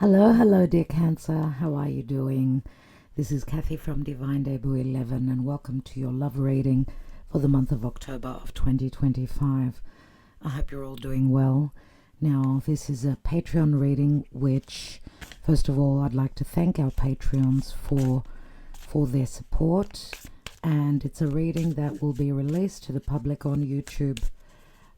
Hello, dear Cancer. How are you doing? This is Kathy from Divine Debut 11, and welcome to your love reading for the month of October of 2025. I hope you're all doing well. Now, this is a Patreon reading, which, first of all, I'd like to thank our Patreons for their support, and it's a reading that will be released to the public on YouTube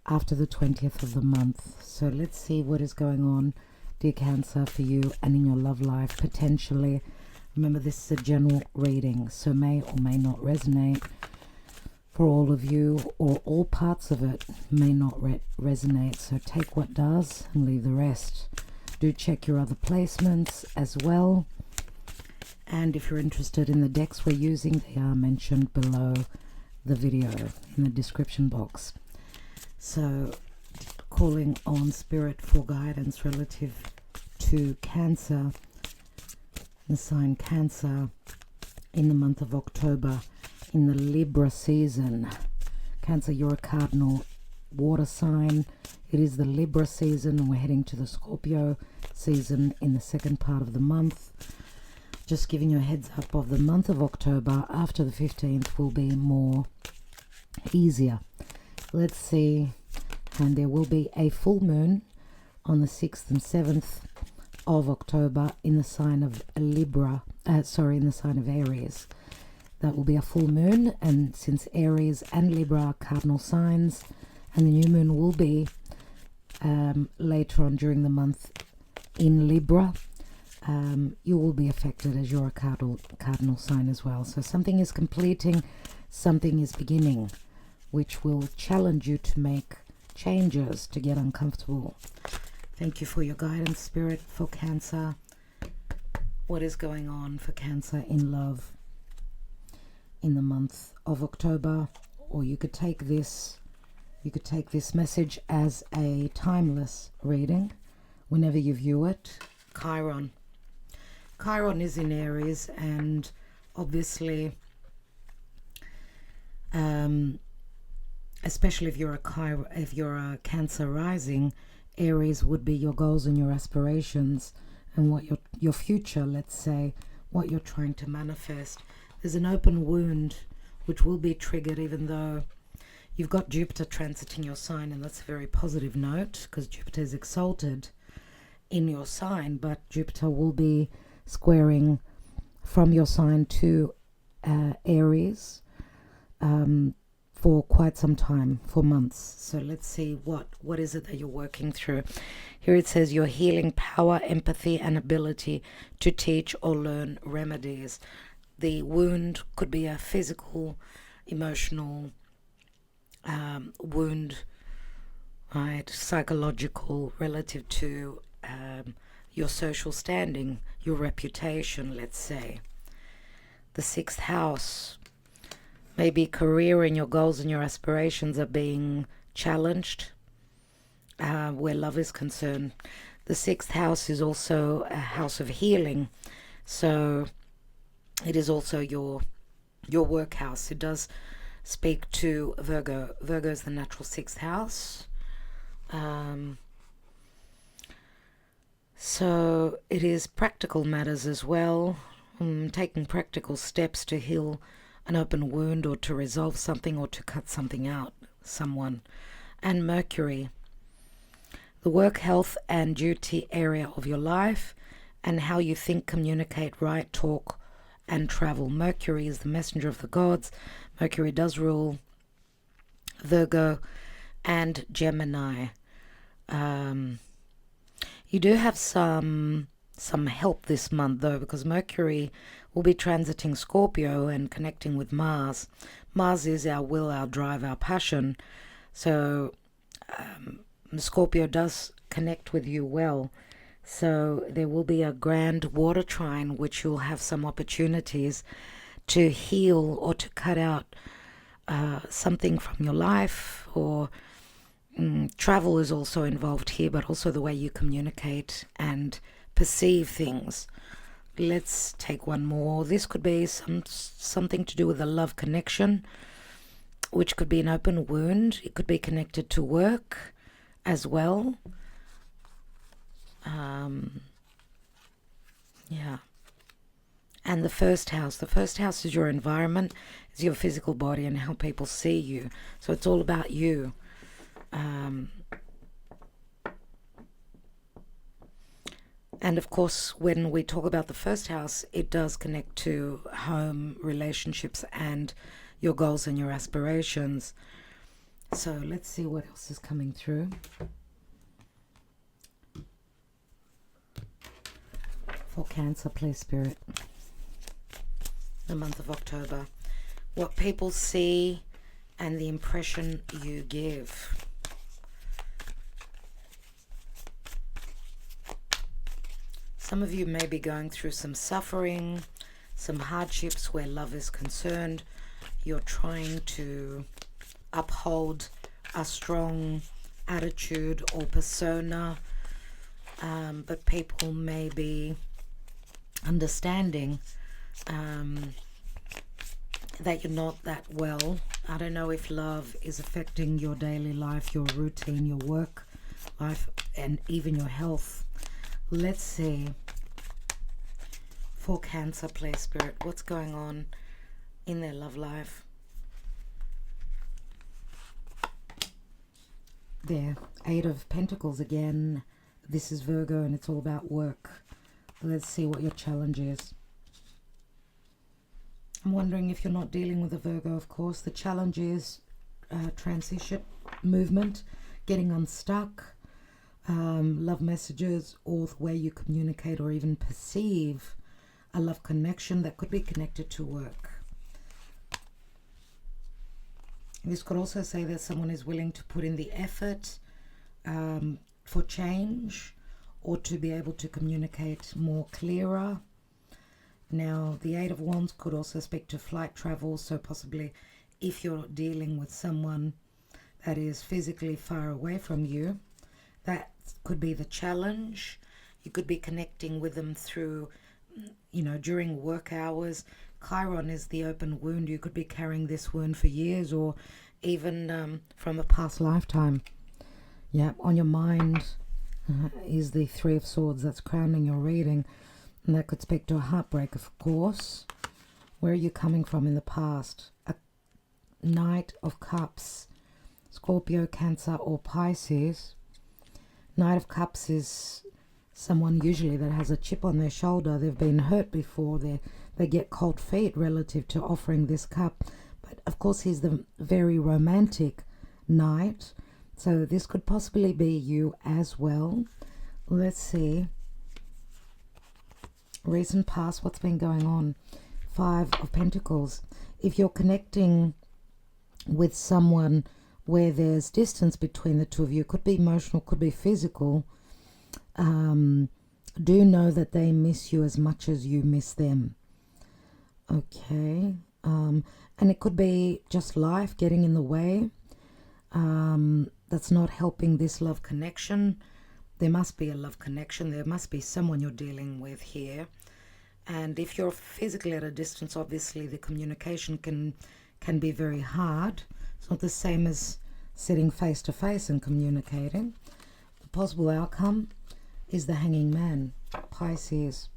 after the 20th of the month. So let's see what is going on, dear Cancer, for you and in your love life potentially. Remember, this is a general reading, so may or may not resonate for all of you, or all parts of it may not resonate. So take what does and leave the rest. Do check your other placements as well, and if you're interested in the decks we're using, they are mentioned below the video in the description box. So calling on Spirit for guidance relative to Cancer, the sign Cancer, in the month of October, in the Libra season. Cancer, you're a cardinal water sign. It is the Libra season, and we're heading to the Scorpio season in the second part of the month. Just giving you a heads up of the month of October after the 15th will be more easier. Let's see. And there will be a full moon on the 6th and 7th of October in the sign of Libra, in the sign of Aries. That will be a full moon, and since Aries and Libra are cardinal signs, and the new moon will be later on during the month in Libra, you will be affected as you're a cardinal sign as well. So something is completing, something is beginning, which will challenge you to make changes, to get uncomfortable. Thank you for your guidance, Spirit, for Cancer. What is going on for Cancer in love in the month of October? Or you could take this message as a timeless reading whenever you view it. Chiron is in Aries, and obviously especially if you're a Cancer rising, Aries would be your goals and your aspirations, and what your future, let's say, what you're trying to manifest. There's an open wound which will be triggered, even though you've got Jupiter transiting your sign, and that's a very positive note because Jupiter is exalted in your sign, but Jupiter will be squaring from your sign to Aries for quite some time, for months. So let's see what is it that you're working through. Here it says your healing power, empathy, and ability to teach or learn remedies. The wound could be a physical, emotional wound, right? Psychological, relative to your social standing, your reputation, let's say. The 6th house. Maybe career and your goals and your aspirations are being challenged where love is concerned. The 6th house is also a house of healing, so it is also your work house. It does speak to Virgo. Virgo is the natural 6th house. So it is practical matters as well, taking practical steps to heal an open wound, or to resolve something, or to cut something out, someone. And Mercury, the work, health, and duty area of your life, and how you think, communicate, write, talk, and travel. Mercury is the messenger of the gods. Mercury does rule Virgo and Gemini. You do have some help this month, though, because Mercury will be transiting Scorpio and connecting with Mars. Mars is our will, our drive, our passion. So Scorpio does connect with you well. So there will be a grand water trine, which you'll have some opportunities to heal or to cut out something from your life, or travel is also involved here, but also the way you communicate and perceive things. Let's take one more. This could be something to do with a love connection, which could be an open wound. It could be connected to work as well. Yeah. And the first house is your environment, is your physical body and how people see you. So it's all about you. And of course, when we talk about the first house, it does connect to home, relationships, and your goals and your aspirations. So let's see what else is coming through. For Cancer, please, Spirit. The month of October. What people see and the impression you give. Some of you may be going through some suffering, some hardships where love is concerned. You're trying to uphold a strong attitude or persona, but people may be understanding that you're not that well. I don't know if love is affecting your daily life, your routine, your work life, and even your health. Let's see. For Cancer, please, Spirit, what's going on in their love life? There, 8 of Pentacles again. This is Virgo and it's all about work. Let's see what your challenge is. I'm wondering if you're not dealing with a Virgo, of course. The challenge is transition, movement, getting unstuck, love messages, or the way you communicate or even perceive a love connection that could be connected to work. This could also say that someone is willing to put in the effort for change or to be able to communicate more clearer. Now, the 8 of Wands could also speak to flight travel, so possibly if you're dealing with someone that is physically far away from you, that could be the challenge. You could be connecting with them through, during work hours. Chiron is the open wound. You could be carrying this wound for years or even from a past lifetime. Yeah, on your mind is the 3 of Swords that's crowning your reading. And that could speak to a heartbreak, of course. Where are you coming from in the past? A Knight of Cups, Scorpio, Cancer, or Pisces. Knight of Cups is someone usually that has a chip on their shoulder. They've been hurt before. They get cold feet relative to offering this cup. But of course, he's the very romantic knight. So this could possibly be you as well. Let's see. Recent past, what's been going on? 5 of Pentacles. If you're connecting with someone where there's distance between the two of you, could be emotional, could be physical, do know that they miss you as much as you miss them. Okay. And it could be just life getting in the way. That's not helping this love connection. There must be a love connection. There must be someone you're dealing with here. And if you're physically at a distance, obviously the communication can be very hard. It's not the same as sitting face to face and communicating. The possible outcome is the Hanging Man, Pisces.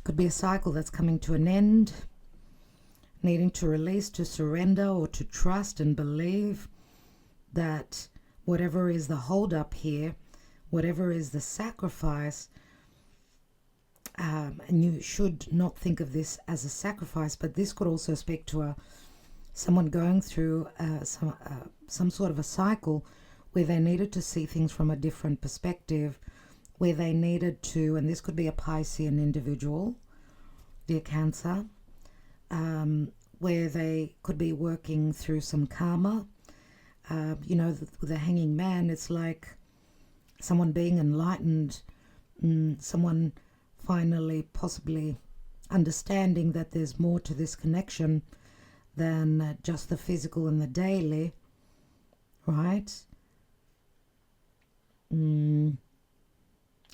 Could be a cycle that's coming to an end, needing to release, to surrender, or to trust and believe that whatever is the hold up here, whatever is the sacrifice, and you should not think of this as a sacrifice, but this could also speak to someone going through some sort of a cycle where they needed to see things from a different perspective, where they needed to, and this could be a Piscean individual, dear Cancer, where they could be working through some karma. The Hanging Man, it's like someone being enlightened, someone finally possibly understanding that there's more to this connection than just the physical and the daily, right? And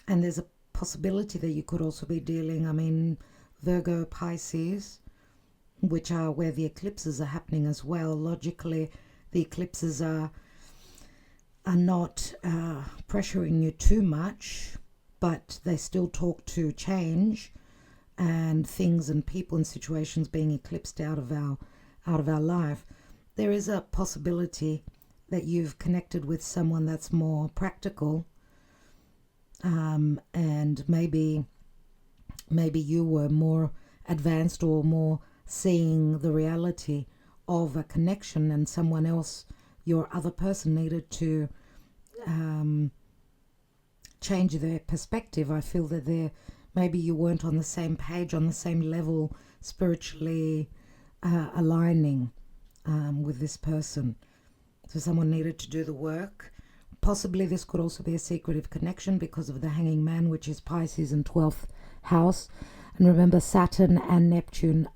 there's a possibility that you could also be dealing, Virgo, Pisces, which are where the eclipses are happening as well. Logically, the eclipses are not pressuring you too much. but they still talk to change and things and people and situations being eclipsed out of our life. There is a possibility that you've connected with someone that's more practical, and maybe you were more advanced or more seeing the reality of a connection, and someone else, your other person, needed to change their perspective. I feel that maybe you weren't on the same page, on the same level, spiritually aligning with this person. So someone needed to do the work. Possibly this could also be a secretive connection because of the hanging man, which is Pisces in 12th house. And remember, Saturn and Neptune,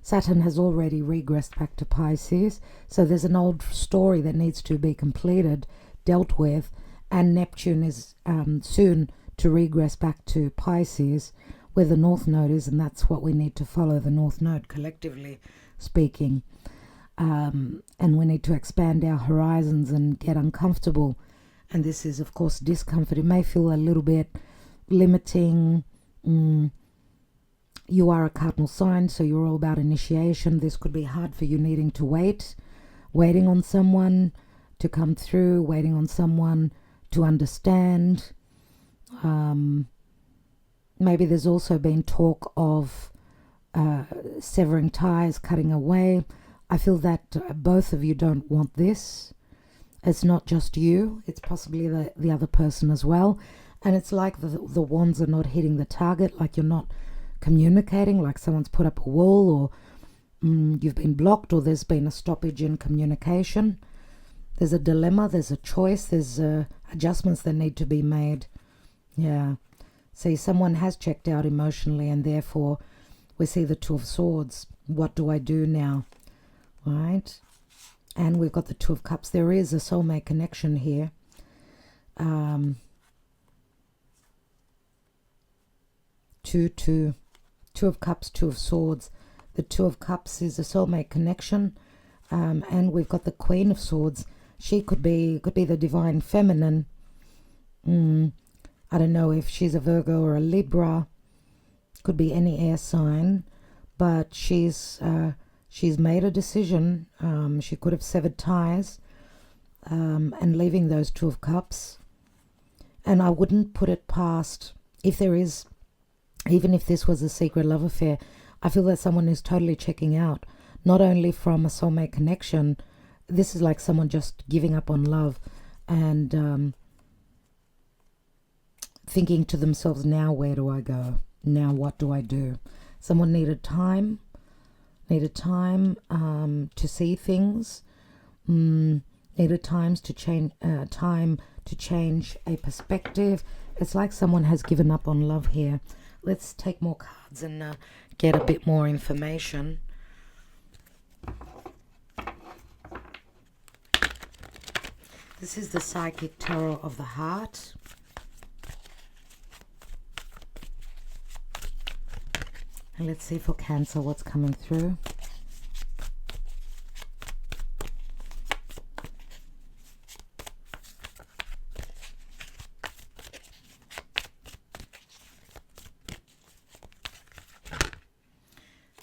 Saturn has already regressed back to Pisces. So there's an old story that needs to be completed, dealt with. And Neptune is soon to regress back to Pisces, where the North Node is. And that's what we need to follow, the North Node, collectively speaking. And we need to expand our horizons and get uncomfortable. And this is, of course, discomfort. It may feel a little bit limiting. You are a cardinal sign, so you're all about initiation. This could be hard for you, needing to waiting on someone to come through, waiting on someone to understand. Maybe there's also been talk of severing ties, cutting away. I feel that both of you don't want this. It's not just you, it's possibly the other person as well. And it's like the wands are not hitting the target, like you're not communicating, like someone's put up a wall, or you've been blocked, or there's been a stoppage in communication. There's a dilemma, there's a choice, there's adjustments that need to be made. Yeah. See, someone has checked out emotionally, and therefore we see the Two of Swords. What do I do now? Right? And we've got the Two of Cups. There is a soulmate connection here. Two of Cups, Two of Swords. The Two of Cups is a soulmate connection. And we've got the Queen of Swords. She could be the divine feminine. I don't know if she's a Virgo or a Libra. Could be any air sign. But she's made a decision. She could have severed ties and leaving those Two of Cups. And I wouldn't put it past, if there is, even if this was a secret love affair, I feel that someone is totally checking out, not only from a soulmate connection. This is like someone just giving up on love and thinking to themselves, now where do I go? Now what do I do? Someone needed time to see things, needed time to change a perspective. It's like someone has given up on love here. Let's take more cards and get a bit more information. This is the Psychic Tarot of the Heart. And let's see for Cancer what's coming through.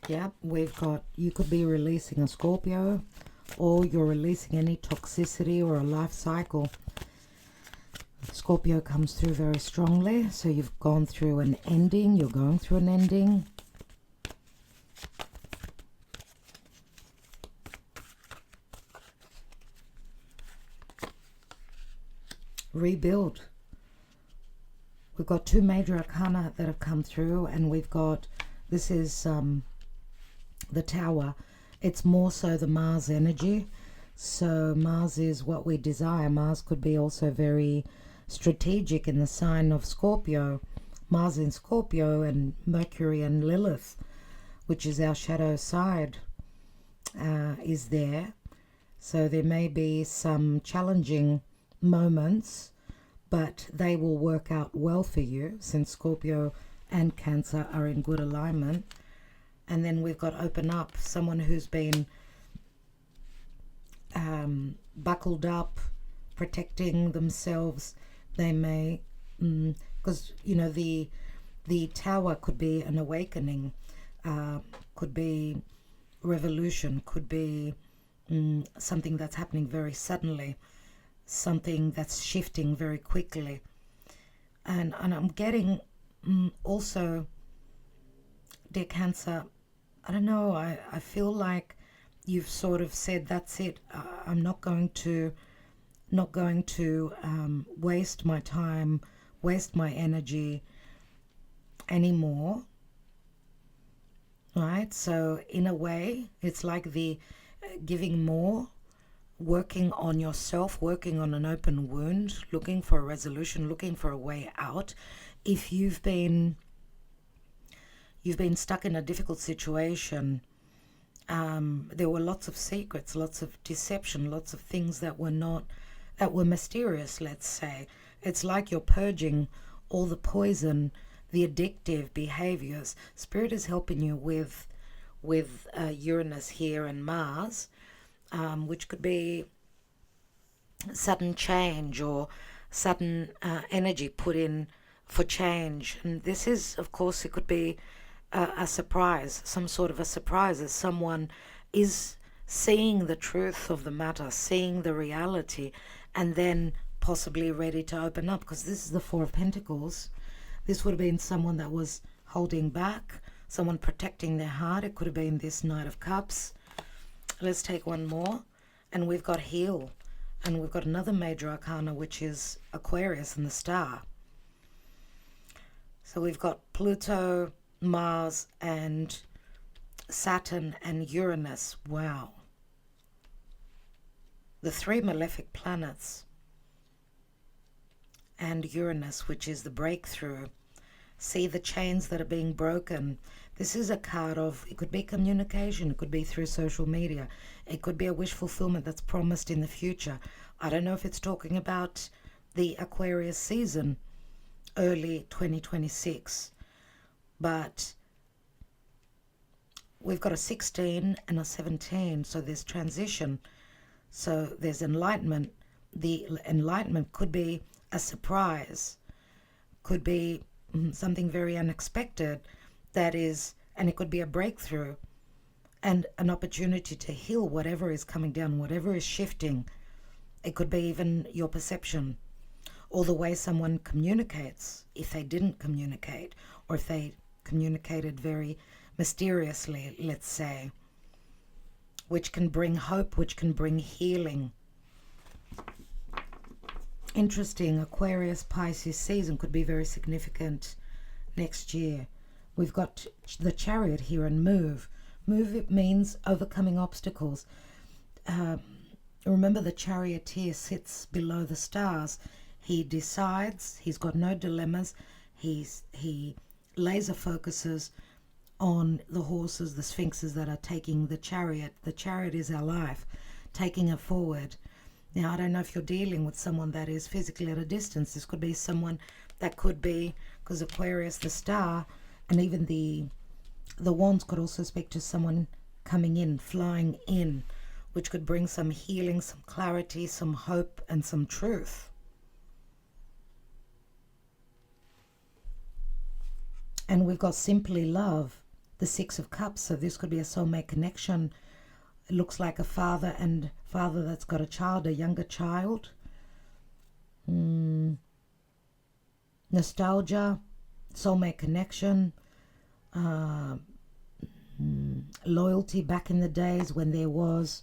Yeah, we've got, you could be releasing a Scorpio, or you're releasing any toxicity or a life cycle. Scorpio comes through very strongly. So you've gone through an ending, you're going through an ending. Rebuild. We've got two major arcana that have come through, and we've got, this is the Tower. It's more so the Mars energy. So Mars is what we desire. Mars could be also very strategic in the sign of Scorpio. Mars in Scorpio, and Mercury and Lilith, which is our shadow side, is there. So there may be some challenging moments, but they will work out well for you, since Scorpio and Cancer are in good alignment. And then we've got open up, someone who's been buckled up, protecting themselves. They may, because because you know the tower could be an awakening, could be revolution, could be something that's happening very suddenly, something that's shifting very quickly. And I'm getting also, dear Cancer, I don't know, I feel like you've sort of said, that's it, I'm not going to waste my time, waste my energy anymore, right? So in a way, it's like the giving more, working on yourself, working on an open wound, looking for a resolution, looking for a way out. If you've been stuck in a difficult situation, there were lots of secrets, lots of deception, lots of things that were mysterious, let's say. It's like you're purging all the poison, the addictive behaviors. Spirit is helping you with Uranus here and Mars, which could be sudden change or sudden energy put in for change. And this is, of course, it could be a surprise, some sort of a surprise, as someone is seeing the truth of the matter, seeing the reality, and then possibly ready to open up, because this is the Four of Pentacles. This would have been someone that was holding back, someone protecting their heart. It could have been this Knight of Cups. Let's take one more, and we've got Heal, and we've got another major arcana, which is Aquarius and the Star. So we've got Pluto, Mars, and Saturn and Uranus. Wow. The three malefic planets, and Uranus, which is the breakthrough. See the chains that are being broken. This is a card of, it could be communication, it could be through social media, it could be a wish fulfillment that's promised in the future. I don't know if it's talking about the Aquarius season, early 2026, but we've got a 16 and a 17, so there's transition, so there's enlightenment. The enlightenment could be a surprise, could be something very unexpected, that is, and it could be a breakthrough and an opportunity to heal whatever is coming down, whatever is shifting. It could be even your perception, or the way someone communicates, if they didn't communicate, or if they communicated very mysteriously, let's say, which can bring hope, which can bring healing. Interesting. Aquarius Pisces season could be very significant next year. We've got the Chariot here, and move. Move, it means overcoming obstacles. Remember, the charioteer sits below the stars. He decides, he's got no dilemmas. He laser focuses on the horses, the sphinxes that are taking the chariot. The chariot is our life, taking it forward. Now, I don't know if you're dealing with someone that is physically at a distance. This could be someone that could be, because Aquarius, the star, and even the wands could also speak to someone coming in, flying in, which could bring some healing, some clarity, some hope, and some truth. And we've got simply love, the Six of Cups. So this could be a soulmate connection. It looks like a father that's got a child, a younger child. Nostalgia, soulmate connection, loyalty back in the days when there was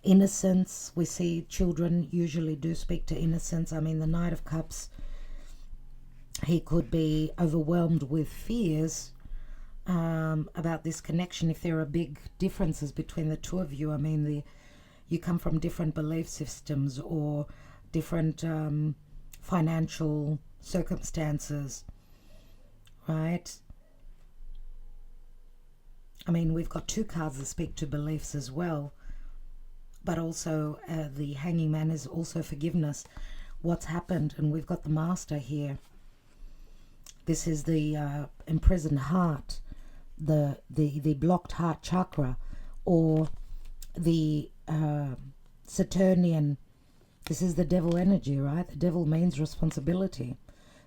innocence. We see children usually do speak to innocence. I mean, the Knight of Cups, he could be overwhelmed with fears about this connection. If there are big differences between the two of you, I mean, you come from different belief systems or different financial circumstances, right? I mean, we've got two cards that speak to beliefs as well, but also the Hanging Man is also forgiveness. What's happened? And we've got the Master here. This is the imprisoned heart, the blocked heart chakra, or the Saturnian. This is the devil energy, right? The devil means responsibility.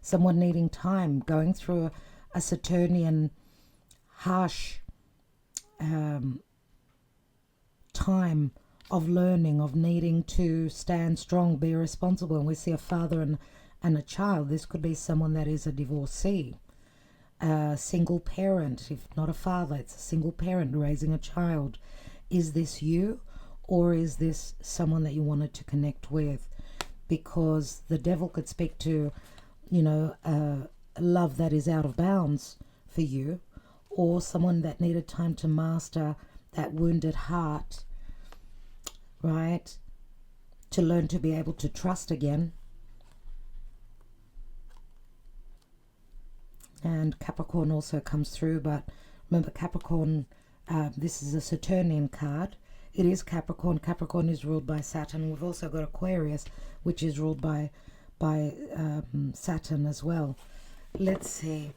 someone needing time, going through a Saturnian harsh time of learning, of needing to stand strong, be responsible. And we see a father and a child. This could be someone that is a divorcee, a single parent. If not a father, it's a single parent raising a child. Is this you, or is this someone that you wanted to connect with? Because the devil could speak to, you know, love that is out of bounds for you, or someone that needed time to master that wounded heart, right? To learn to be able to trust again. And Capricorn also comes through, but remember Capricorn, this is a Saturnian card. It is Capricorn. Capricorn is ruled by Saturn. We've also got Aquarius, which is ruled by Saturn as well. Let's see.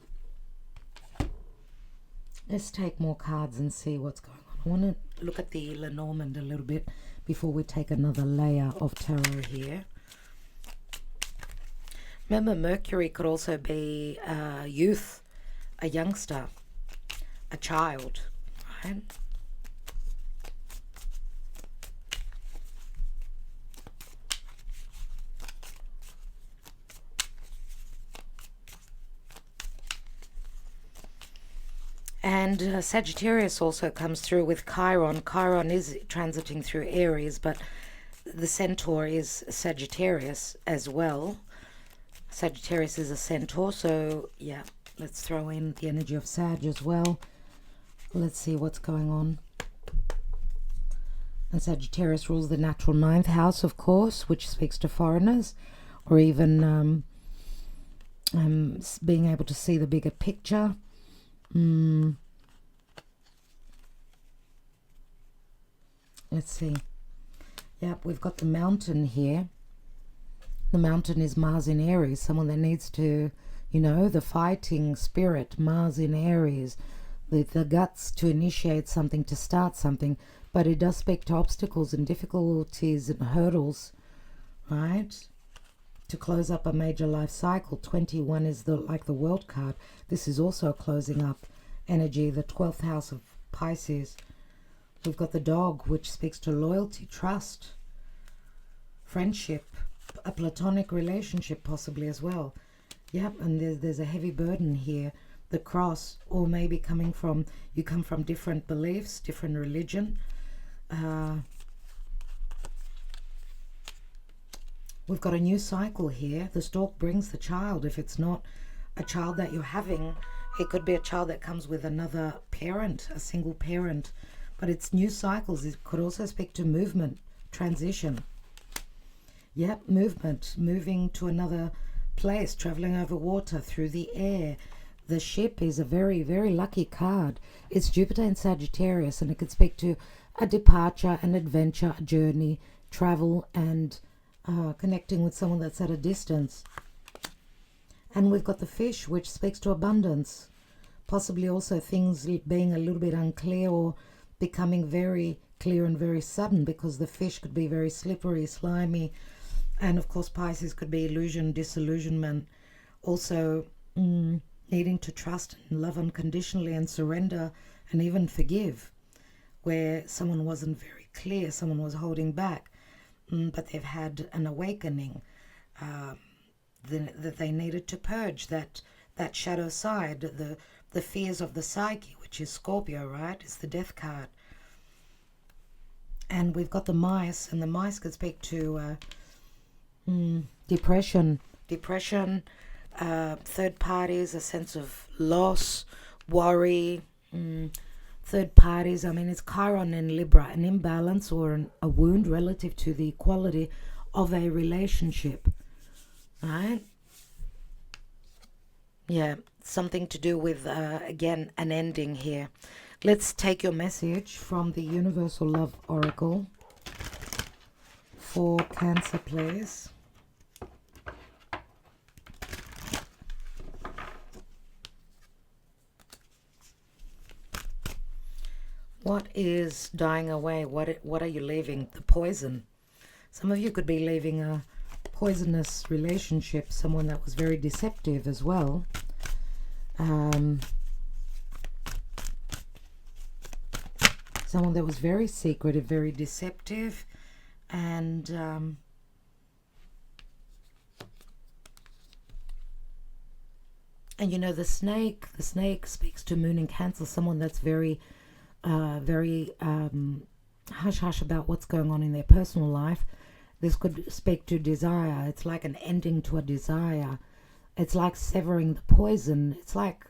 Let's take more cards and see what's going on. I want to look at the Lenormand a little bit before we take another layer of tarot here. Remember, Mercury could also be a youth, a youngster, a child, right? And Sagittarius also comes through with Chiron. Chiron is transiting through Aries, but the centaur is Sagittarius as well. Sagittarius is a centaur, so yeah, let's throw in the energy of Sag as well. Let's see what's going on. And Sagittarius rules the natural 9th house, of course, which speaks to foreigners, or even being able to see the bigger picture. Let's see. Yep, we've got the mountain here. The mountain is Mars in Aries, someone that needs to, you know, the fighting spirit, Mars in Aries, the guts to initiate something, to start something, but it does speak to obstacles and difficulties and hurdles, right? To close up a major life cycle. 21 is like the world card. This is also a closing up energy, the 12th house of Pisces. We've got the dog, which speaks to loyalty, trust, friendship, a platonic relationship possibly as well. Yep, and there's a heavy burden here, the cross, or maybe coming from, you come from different beliefs, different religion. We've got a new cycle here. The stork brings the child. If it's not a child that you're having, it could be a child that comes with another parent, a single parent. But it's new cycles. It could also speak to movement, transition. Yep, movement, moving to another place, traveling over water, through the air. The ship is a very, very lucky card. It's Jupiter in Sagittarius, and it could speak to a departure, an adventure, a journey, travel, and connecting with someone that's at a distance. And we've got the fish, which speaks to abundance. Possibly also things being a little bit unclear or becoming very clear and very sudden, because the fish could be very slippery, slimy. And of course Pisces could be illusion, disillusionment. Also needing to trust and love unconditionally and surrender and even forgive, where someone wasn't very clear, someone was holding back, but they've had an awakening that they needed to purge that shadow side, the fears of the psyche, which is Scorpio, right? It's the death card. And we've got the mice, and the mice could speak to depression, third parties, a sense of loss, worry, third parties. I mean, it's Chiron in Libra, an imbalance or a wound relative to the quality of a relationship, right? Yeah, something to do with, again, an ending here. Let's take your message from the Universal Love Oracle for Cancer, please. What is dying away? What are you leaving? The poison. Some of you could be leaving a poisonous relationship, someone that was very deceptive as well. Someone that was very secretive, very deceptive, and you know, the snake speaks to Moon in Cancer, someone that's very hush-hush about what's going on in their personal life. This could speak to desire. It's like an ending to a desire. It's like severing the poison. It's like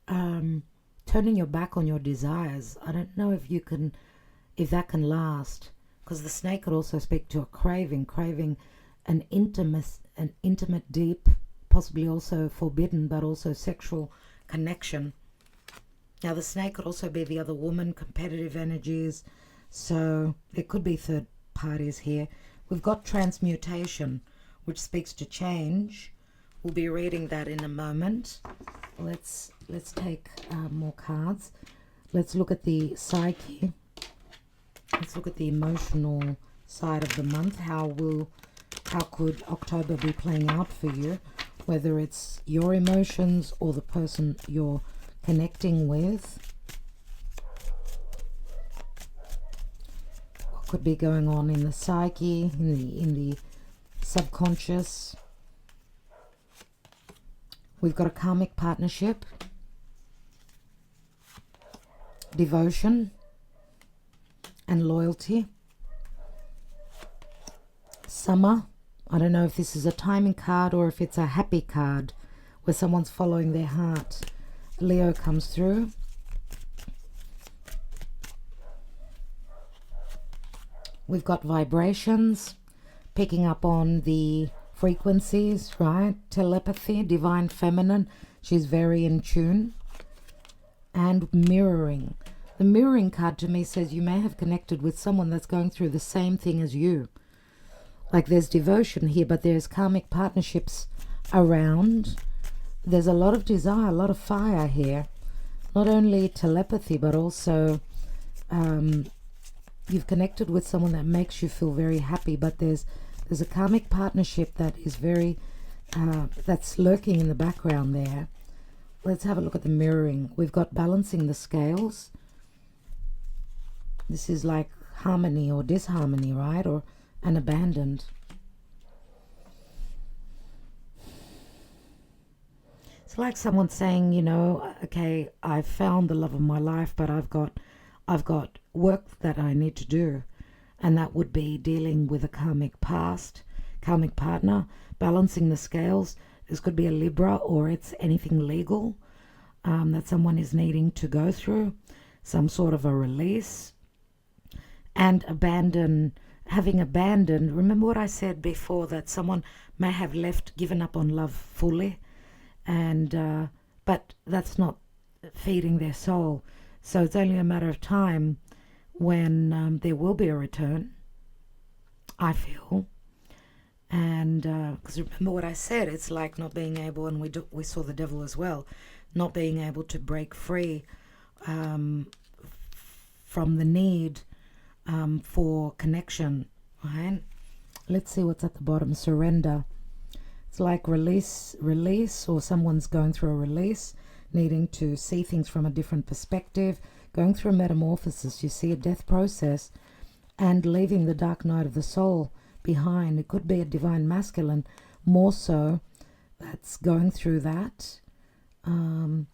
turning your back on your desires. I don't know if that can last, because the snake could also speak to a craving an intimate, deep, possibly also forbidden, but also sexual connection. Now the snake could also be the other woman, competitive energies, so there could be third parties here. We've got transmutation, which speaks to change. We'll be reading that in a moment. Let's take more cards. Let's look at the psyche. Let's look at the emotional side of the month. How could October be playing out for you? Whether it's your emotions or the person you're connecting with. What could be going on in the psyche, in the subconscious? We've got a karmic partnership, devotion, and loyalty. Summer. I don't know if this is a timing card or if it's a happy card where someone's following their heart. Leo comes through. We've got vibrations, picking up on the frequencies, right? Telepathy, divine feminine. She's very in tune. And mirroring. The mirroring card to me says you may have connected with someone that's going through the same thing as you. Like there's devotion here, but there's karmic partnerships around. There's a lot of desire, a lot of fire here. Not only telepathy, but also you've connected with someone that makes you feel very happy, but there's a karmic partnership that is very, that's lurking in the background there. Let's have a look at the mirroring. We've got balancing the scales. This is like harmony or disharmony, right? And abandoned. It's like someone saying, you know, okay, I've found the love of my life, but I've got work that I need to do. And that would be dealing with a karmic past, karmic partner, balancing the scales. This could be a Libra, or it's anything legal that someone is needing to go through, some sort of a release. And having abandoned, remember what I said before, that someone may have given up on love fully, and but that's not feeding their soul. So it's only a matter of time when there will be a return, I feel. And because remember what I said, it's like not being able, and we saw the devil as well, not being able to break free from the need for connection, right? Let's see what's at the bottom. Surrender. It's like release, or someone's going through a release, needing to see things from a different perspective, going through a metamorphosis. You see a death process and leaving the dark night of the soul behind. It could be a divine masculine, more so, that's going through that. And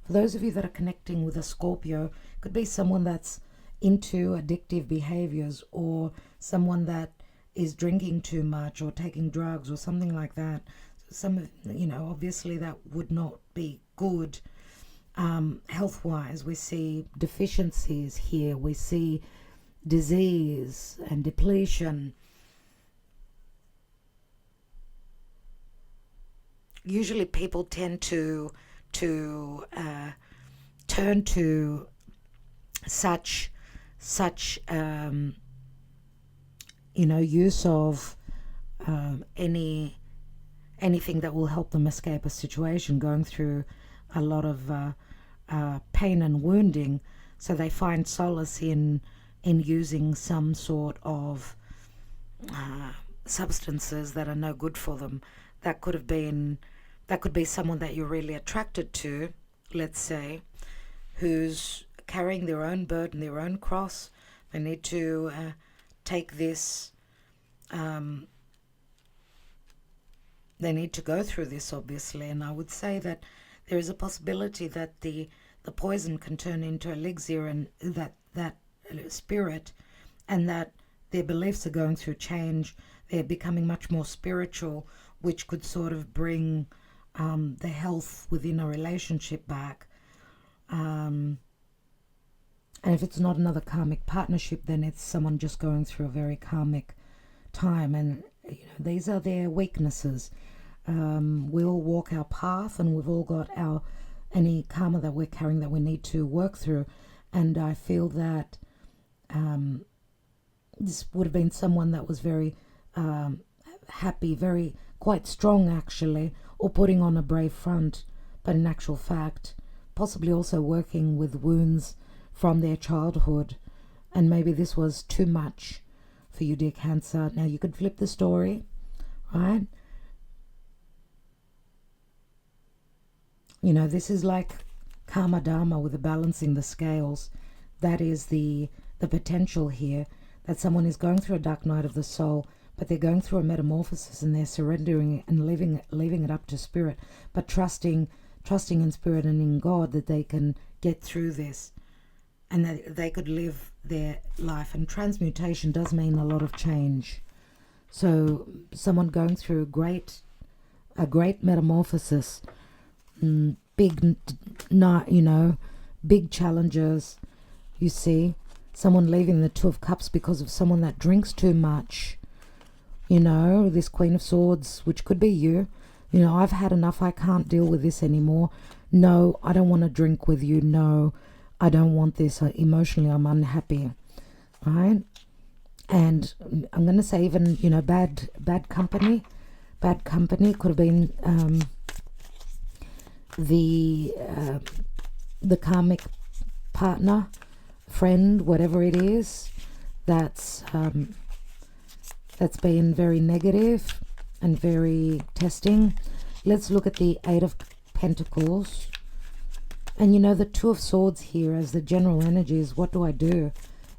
for those of you that are connecting with a Scorpio, it could be someone that's into addictive behaviors, or someone that is drinking too much or taking drugs or something like that. Obviously that would not be good health-wise. We see deficiencies here. We see disease and depletion. Usually people tend to turn to such use of anything that will help them escape a situation, going through a lot of pain and wounding. So they find solace in using some sort of substances that are no good for them. That could be someone that you're really attracted to, let's say, who's carrying their own burden, their own cross. They need to take this, they need to go through this, obviously. And I would say that there is a possibility that the poison can turn into elixir, and that spirit, and that their beliefs are going through change. They're becoming much more spiritual, which could sort of bring the health within a relationship back. And if it's not another karmic partnership, then it's someone just going through a very karmic time. And these are their weaknesses. We all walk our path, and we've all got any karma that we're carrying that we need to work through. And I feel that this would have been someone that was very happy, quite strong actually, or putting on a brave front, but in actual fact possibly also working with wounds from their childhood. And maybe this was too much for you, dear Cancer. Now you could flip the story, right? This is like karma dharma with the balancing the scales. That is the potential here, that someone is going through a dark night of the soul, but they're going through a metamorphosis, and they're surrendering it and leaving it up to spirit, but trusting in spirit and in God that they can get through this, and that they could live their life. And transmutation does mean a lot of change. So someone going through a great metamorphosis, big challenges. You see, someone leaving the Two of Cups because of someone that drinks too much. This Queen of Swords, which could be you. I've had enough. I can't deal with this anymore. No, I don't want to drink with you. No, I don't want this. Emotionally, I'm unhappy. Right? And I'm going to say even, bad company. Bad company could have been the karmic partner, friend, whatever it is, that's been very negative and very testing. Let's look at the Eight of Pentacles. And the Two of Swords here as the general energy is, what do I do?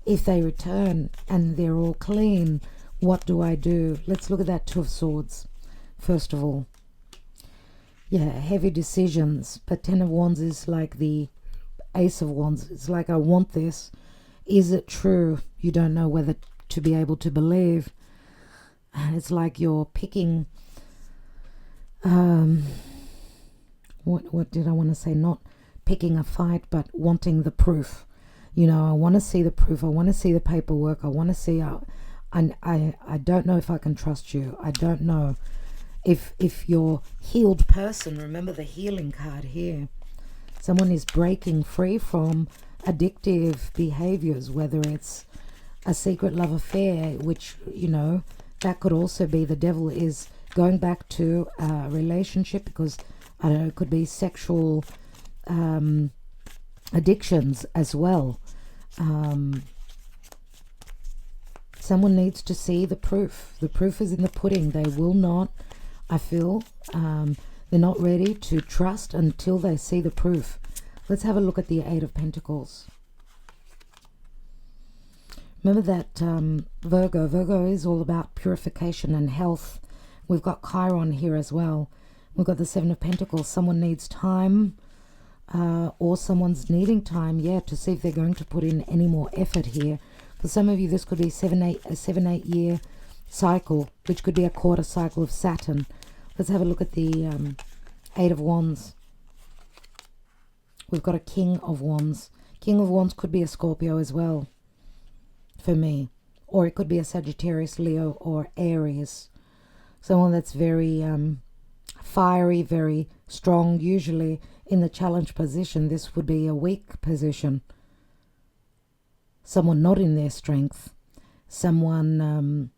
If they return and they're all clean, what do I do? Let's look at that Two of Swords first of all. Yeah, heavy decisions. But Ten of Wands is like the Ace of Wands. It's like, I want this. Is it true? You don't know whether to be able to believe. And it's like you're picking, what did I want to say? Not picking a fight, but wanting the proof. I want to see the proof. I want to see the paperwork. I want to see, I don't know if I can trust you. I don't know if you're healed person. Remember the healing card here. Someone is breaking free from addictive behaviors, whether it's a secret love affair, which, that could also be the devil is going back to a relationship, because, I don't know, it could be sexual addictions as well. Someone needs to see the proof. The proof is in the pudding. They will not, I feel, they're not ready to trust until they see the proof. Let's have a look at the Eight of Pentacles. Remember that Virgo. Virgo is all about purification and health. We've got Chiron here as well. We've got the Seven of Pentacles. Someone needs time, or someone's needing time, to see if they're going to put in any more effort here. For some of you, this could be a 7-8 year cycle, which could be a quarter cycle of Saturn. Let's have a look at the Eight of Wands. We've got a King of Wands. King of Wands could be a Scorpio as well, for me. Or it could be a Sagittarius, Leo, or Aries. Someone that's very fiery, very strong. Usually in the challenge position, this would be a weak position. Someone not in their strength. Someone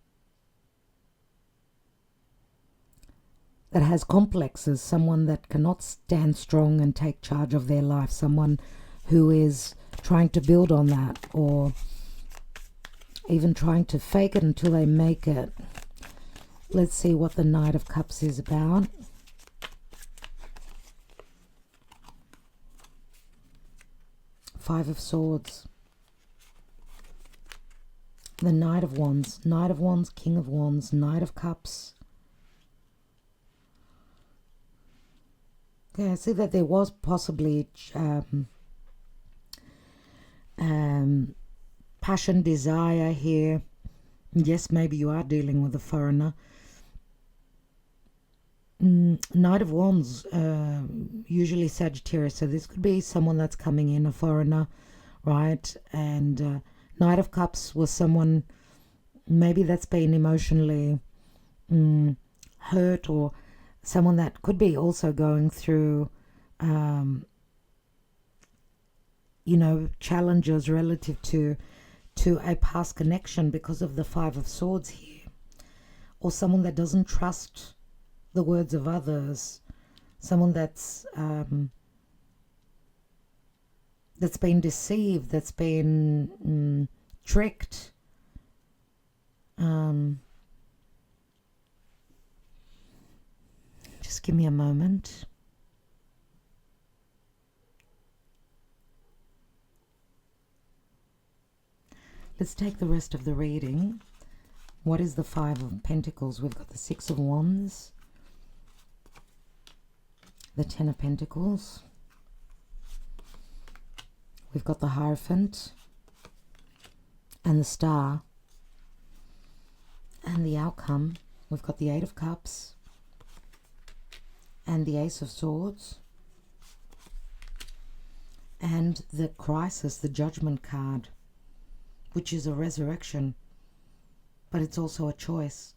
that has complexes. Someone that cannot stand strong and take charge of their life. Someone who is trying to build on that, or even trying to fake it until they make it. Let's see what the Knight of Cups is about. Five of Swords. The Knight of Wands, King of Wands, Knight of Cups. Okay, I see that there was possibly passion, desire here. Yes, maybe you are dealing with a foreigner. Knight of Wands, usually Sagittarius, so this could be someone that's coming in, a foreigner, right? And Knight of Cups was someone maybe that's been emotionally hurt, or someone that could be also going through you know, challenges relative to a past connection because of the Five of Swords here, or someone that doesn't trust the words of others, someone that's been deceived, that's been tricked. Just give me a moment. Let's take the rest of the reading. What is the Five of Pentacles? We've got the Six of Wands, the Ten of Pentacles. We've got the Hierophant and the Star. And the outcome, we've got the Eight of Cups and the Ace of Swords. And the Crisis, the Judgment card, which is a resurrection, but it's also a choice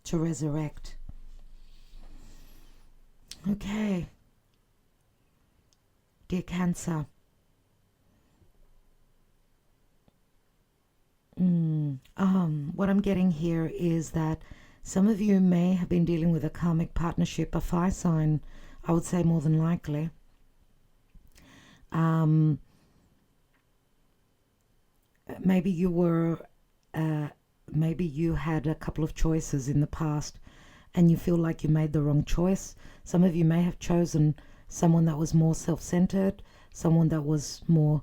to resurrect. Okay, dear Cancer, what I'm getting here is that some of you may have been dealing with a karmic partnership, a fire sign, I would say more than likely. Maybe you were, maybe you had a couple of choices in the past and you feel like you made the wrong choice. Some of you may have chosen someone that was more self-centered, someone that was more,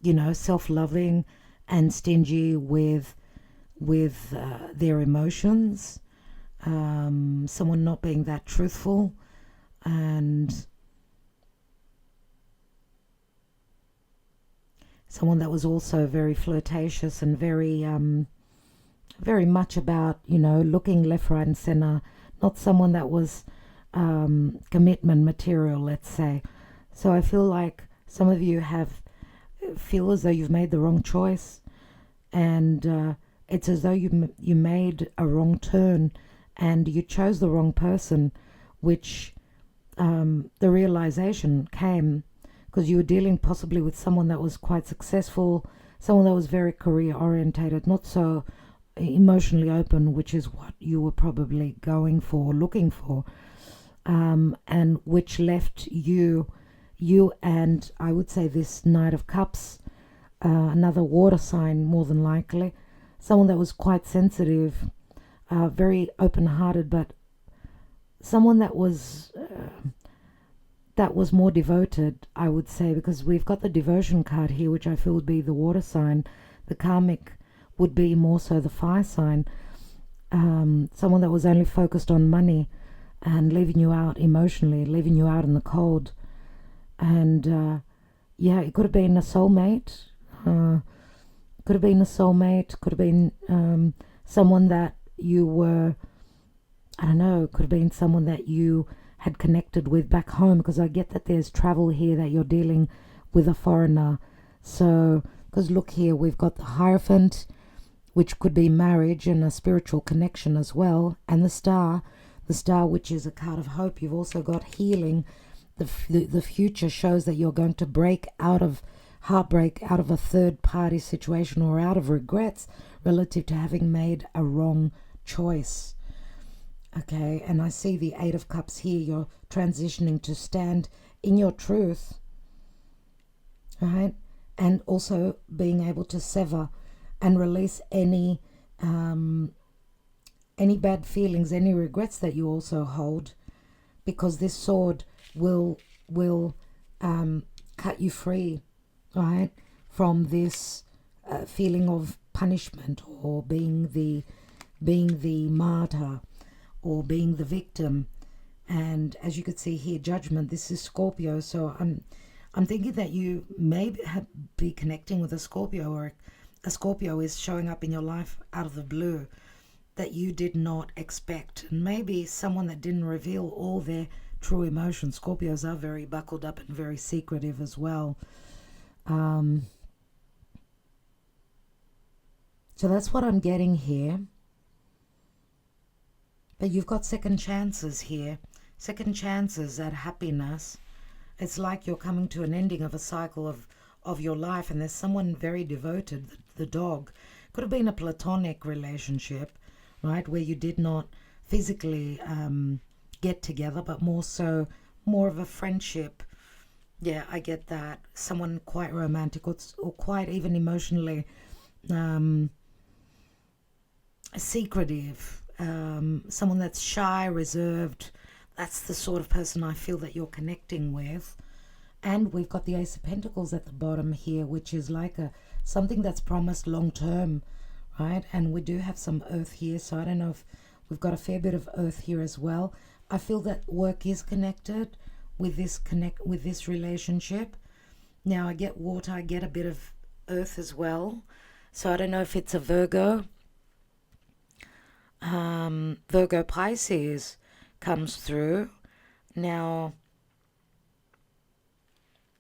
you know, self-loving and stingy with their emotions. Someone not being that truthful, and someone that was also very flirtatious and very very much about, you know, looking left, right and center. Not someone that was commitment material, let's say. So I feel like some of you feel as though you've made the wrong choice, and it's as though you made a wrong turn and you chose the wrong person, which the realization came because you were dealing possibly with someone that was quite successful, someone that was very career orientated, not so emotionally open, which is what you were probably going for, looking for, and which left you and I would say this Knight of Cups, another water sign more than likely, someone that was quite sensitive, very open-hearted, but someone that was more devoted, I would say, because we've got the devotion card here, which I feel would be the water sign. The karmic would be more so the fire sign. Someone that was only focused on money and leaving you out emotionally, leaving you out in the cold. And yeah, it could have been a soulmate. Could have been a soulmate. Could have been someone that you were, I don't know, could have been someone that you had connected with back home, because I get that there's travel here, that you're dealing with a foreigner. So, because look here, we've got the Hierophant, which could be marriage and a spiritual connection as well, and the Star, which is a card of hope. You've also got healing. The future shows that you're going to break out of heartbreak, out of a third party situation, or out of regrets relative to having made a wrong choice. Okay, and I see the Eight of Cups here. You're transitioning to stand in your truth, right? And also being able to sever and release any any bad feelings, any regrets that you also hold, because this sword will cut you free, right, from this feeling of punishment, or being the martyr, or being the victim. And as you could see here, judgment, this is Scorpio. So I'm thinking that you may be connecting with a Scorpio, or a Scorpio is showing up in your life out of the blue that you did not expect. And maybe someone that didn't reveal all their true emotions. Scorpios are very buckled up and very secretive as well. So that's what I'm getting here. But you've got second chances here. Second chances at happiness. It's like you're coming to an ending of a cycle of your life, and there's someone very devoted, the dog. Could have been a platonic relationship, right, where you did not physically get together, but more of a friendship. Yeah, I get that. Someone quite romantic, or quite even emotionally secretive. Someone that's shy, reserved. That's the sort of person I feel that you're connecting with. And we've got the Ace of Pentacles at the bottom here, which is like something that's promised long term, right? And we do have some earth here, so I don't know if we've got a fair bit of earth here as well. I feel that work is connected with this relationship. Now I get water, I get a bit of earth as well. So I don't know if it's a Virgo. Virgo Pisces comes through now,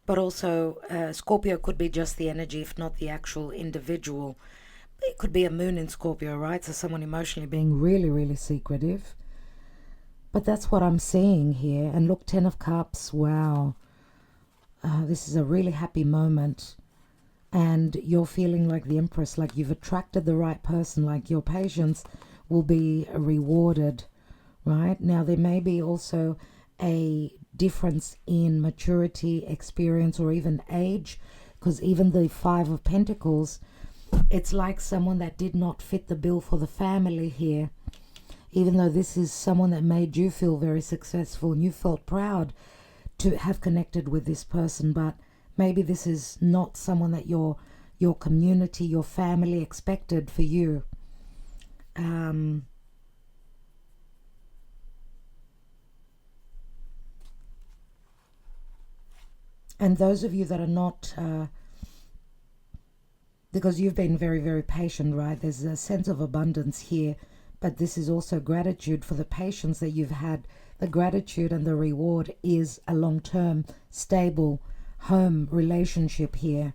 but also Scorpio could be just the energy, if not the actual individual. It could be a moon in Scorpio, right? So someone emotionally being really, really secretive. But that's what I'm seeing here. And look, 10 of Cups, wow. This is a really happy moment. And you're feeling like the Empress, like you've attracted the right person, like your patience will be rewarded, right? Now, there may be also a difference in maturity, experience, or even age, because even the 5 of Pentacles, it's like someone that did not fit the bill for the family here. Even though this is someone that made you feel very successful and you felt proud to have connected with this person, but maybe this is not someone that your community, your family expected for you. And those of you that are not, because you've been very, very patient, right? There's a sense of abundance here, but this is also gratitude for the patience that you've had. The gratitude and the reward is a long-term, stable home relationship here.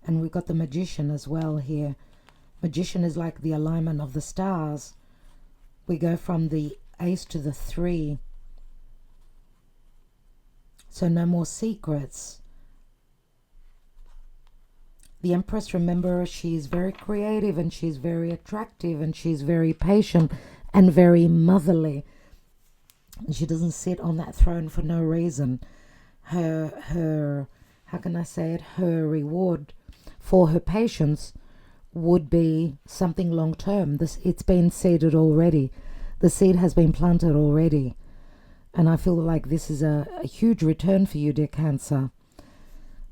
And we've got the Magician as well here. Magician is like the alignment of the stars. We go from the Ace to the 3. So no more secrets. The Empress, remember, she's very creative and she's very attractive and she's very patient and very motherly. And she doesn't sit on that throne for no reason. Her how can I say it? Her reward for her patience would be something long term. It's been seeded already. The seed has been planted already. And I feel like this is a huge return for you, dear Cancer.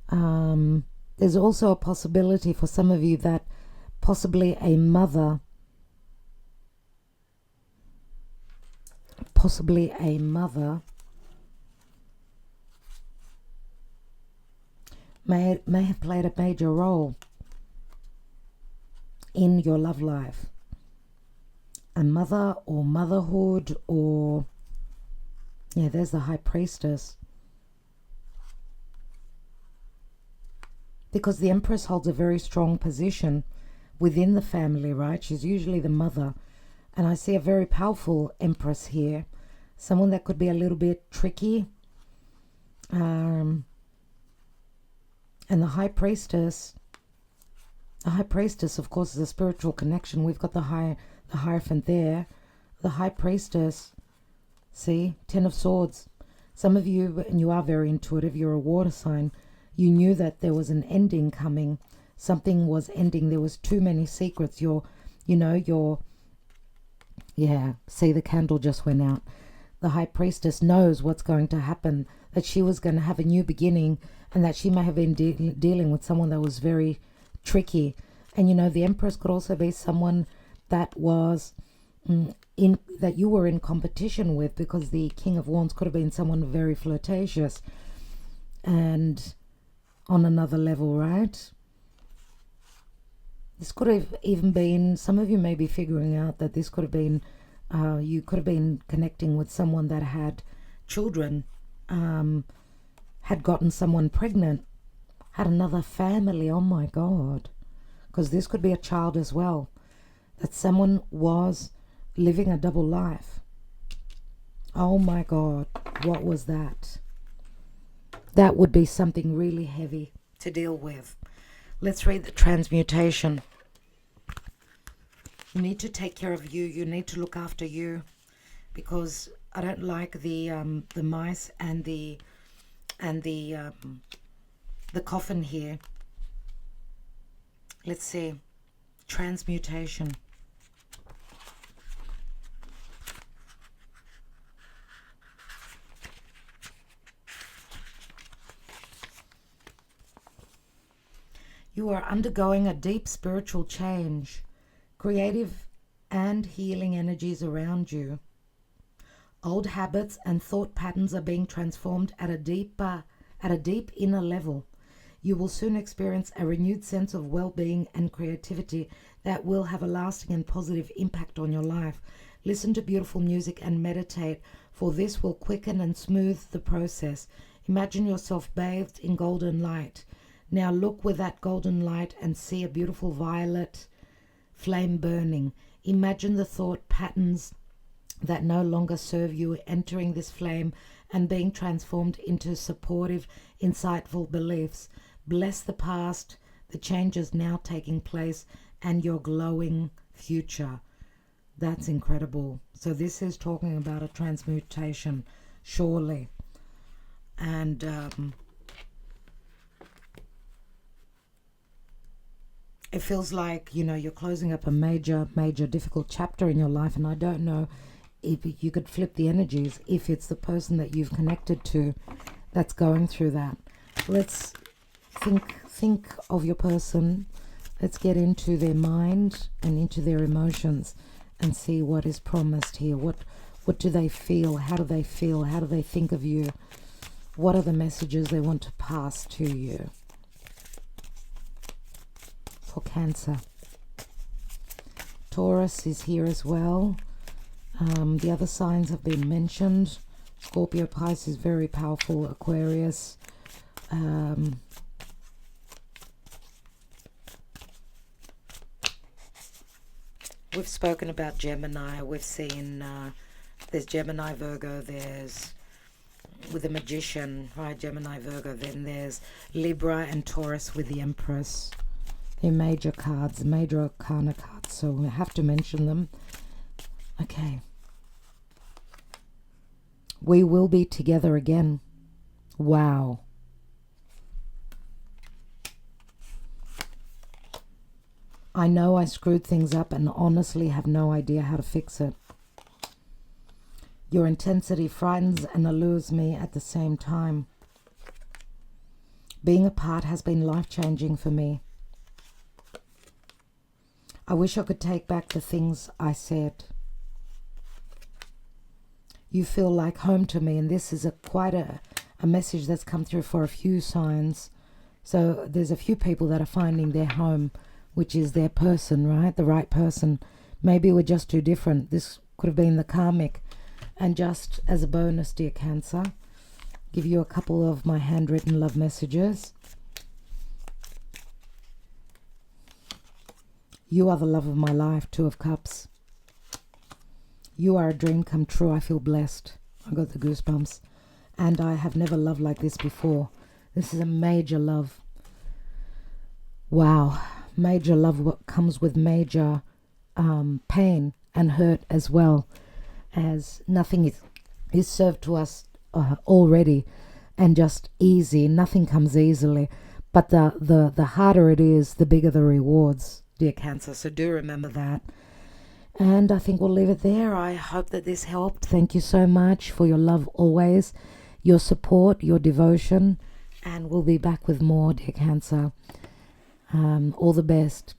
There's also a possibility for some of you that possibly a mother may have played a major role in your love life. A mother or motherhood, or yeah, there's the High Priestess. Because the Empress holds a very strong position within the family, right? She's usually the mother. And I see a very powerful Empress here. Someone that could be a little bit tricky. And the High Priestess. The High Priestess, of course, is a spiritual connection. We've got the Hierophant there. The High Priestess. See? 10 of Swords. Some of you, and you are very intuitive, you're a water sign. You knew that there was an ending coming. Something was ending. There was too many secrets. Your You know, see, the candle just went out. The high priestess knows what's going to happen, that she was going to have a new beginning, and that she may have been dealing with someone that was very tricky. And, you know, the empress could also be someone that was that you were in competition with, because the king of wands could have been someone very flirtatious and on another level, right? This could have even been, some of you may be figuring out that this could have been, you could have been connecting with someone that had children, had gotten someone pregnant, had another family. Oh my God. Because this could be a child as well. That someone was living a double life. Oh my God. What was that? That would be something really heavy to deal with. Let's read the transmutation. You need to take care of you. You need to look after you, because I don't like the mice and the coffin here. Let's see. Transmutation. You are undergoing a deep spiritual change. Creative and healing energies around you. Old habits and thought patterns are being transformed at a deep inner level. You will soon experience a renewed sense of well-being and creativity that will have a lasting and positive impact on your life. Listen to beautiful music and meditate, for this will quicken and smooth the process. Imagine yourself bathed in golden light. Now look with that golden light and see a beautiful violet flame burning. Imagine the thought patterns that no longer serve you entering this flame and being transformed into supportive, insightful beliefs. Bless the past, the changes now taking place, and your glowing future. That's incredible. So this is talking about a transmutation, surely. And it feels like, you know, you're closing up a major difficult chapter in your life, and I don't know if you could flip the energies, if it's the person that you've connected to that's going through that. Let's think of your person. Let's get into their mind and into their emotions and see what is promised here. What do they feel? How do they feel? How do they think of you? What are the messages they want to pass to you? For Cancer. Taurus is here as well. The other signs have been mentioned. Scorpio, Pisces, very powerful. Aquarius. We've spoken about Gemini. We've seen there's Gemini, Virgo. There's with the Magician, right? Gemini, Virgo. Then there's Libra and Taurus with the Empress. They're major cards, major arcana cards, so we have to mention them. Okay. We will be together again. Wow. I know I screwed things up and honestly have no idea how to fix it. Your intensity frightens and allures me at the same time. Being apart has been life-changing for me. I wish I could take back the things I said. You feel like home to me, and this is quite a message that's come through for a few signs. So there's a few people that are finding their home, which is their person, right? The right person. Maybe we're just too different. This could have been the karmic. And just as a bonus, dear Cancer, give you a couple of my handwritten love messages. You are the love of my life, Two of Cups. You are a dream come true. I feel blessed. I got the goosebumps. And I have never loved like this before. This is a major love. Wow. Major love, what comes with major pain and hurt as well, as nothing is served to us already and just easy. Nothing comes easily. But the harder it is, the bigger the rewards. dear Cancer. So do remember that. And I think we'll leave it there. I hope that this helped. Thank you so much for your love always, your support, your devotion. And we'll be back with more, dear Cancer. All the best.